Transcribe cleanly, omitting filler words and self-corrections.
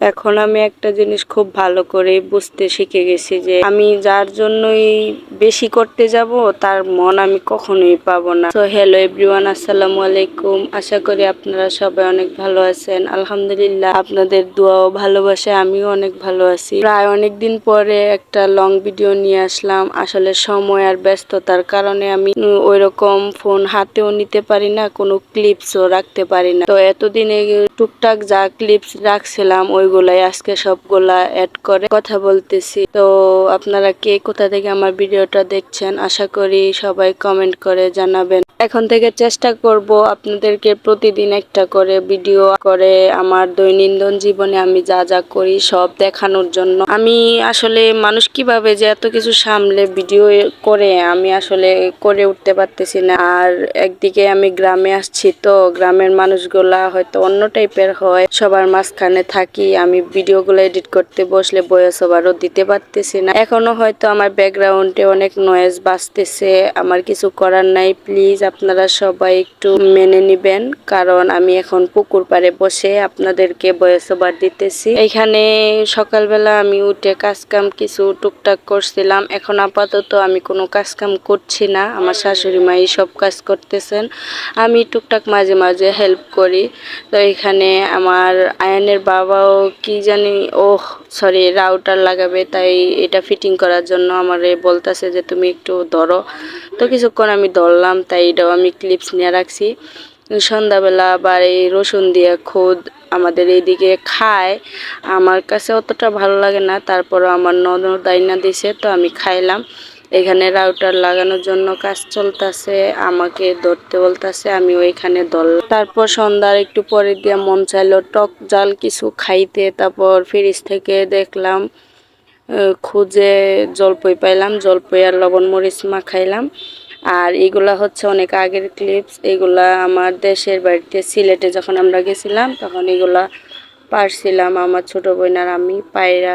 এখন আমি একটা জিনিস খুব ভালো করে বুঝতে শিখে গেছি যে আমি যার জন্যই বেশি করতে যাব তার মন আমি কখনোই পাবো না। তো হ্যালো এভরিওয়ান, আসসালামু আলাইকুম। আশা করি আপনারা সবাই অনেক ভালো আছেন। আলহামদুলিল্লাহ, আপনাদের দোয়া ও ভালোবাসায় আমিও অনেক ভালো আছি। প্রায় অনেক দিন পরে একটা লং ভিডিও নিয়ে আসলাম। আসলে সময় আর ব্যস্ততার কারণে আমি ওইরকম ফোন হাতেও নিতে পারি না, কোনো ক্লিপসও রাখতে পারি না। তো এতদিনে টুকটাক যা ক্লিপস রাখছিলাম ওইগুলাই আজকে সবগুলা অ্যাড করে কথা বলতেছি। তো আপনারা কে কোথা থেকে আমার ভিডিওটা দেখছেন, আশা করি সবাই কমেন্ট করে জানাবেন। এখন থেকে চেষ্টা করব আপনাদেরকে প্রতিদিন একটা করে ভিডিও করে আমার দৈনন্দিন জীবনে আমি যা যা করি সব দেখানোর জন্য। আমি আসলে মানুষ কিভাবে যে এত কিছু সামলে ভিডিও করে আমি আসলে করে উঠতে পারতেছি না। আর একদিকে আমি গ্রামে আসছি, তো গ্রামের মানুষগুলা হয়তো অন্য টাইপের হয়, সবার মাঝখানে থাকি। আমি ভিডিওগুলো এডিট করতে বসলে ভয়েস ওভারও দিতে পারতেছি না। এখনো হয়তো আমার ব্যাকগ্রাউন্ডে অনেক নয়েজ বাজতেছে, আমার কিছু করার নাই। প্লিজ আপনারা সবাই একটু মেনে নিবেন, কারণ আমি এখন পুকুর পাড়ে বসে আপনাদেরকে ভয়েস ওভার দিতেছি। এখানে সকালবেলা আমি উঠে কাজকাম কিছু টুকটাক করছিলাম। এখন আপাতত আমি কোনো কাজকাম করছি না, আমার শাশুড়ি মাই সব কাজ করতেছেন, আমি টুকটাক মাঝে মাঝে হেল্প করি। তো এখানে আমার আয়ানের বাবাও কি জানি রাউটার লাগাবে, তাই এটা ফিটিং করার জন্য আমারে বলতেছে যে তুমি একটু ধরো। তো কিছুক্ষণ আমি ধরলাম, তাই এটাও আমি ক্লিপস নিয়ে রাখছি। সন্ধ্যাবেলা আবার এই রসুন দিয়ে খুদ আমাদের এইদিকে খায়, আমার কাছে অতটা ভালো লাগে না, তারপরও আমার ননদ আইনা দিছে, তো আমি খাইলাম। এখানে রাউটার লাগানোর জন্য কাজ চলতেছে, আমাকে ধরতে বলতেছে, আমি ওইখানে ধরলাম। তারপর সন্ধ্যার একটু পরে দিয়ে মন চাইলো টক জাল কিছু খাইতে, তারপর ফ্রিজ থেকে দেখলাম খুঁজে জলপাই পাইলাম, জলপাই আর লবণ মরিচ মাখাইলাম। আর এগুলা হচ্ছে অনেক আগের ক্লিপস, এগুলা আমার দেশের বাড়িতে সিলেটে যখন আমরা গেছিলাম তখন এগুলা পারছিলাম আমার ছোট বোন আর আমি পায়রা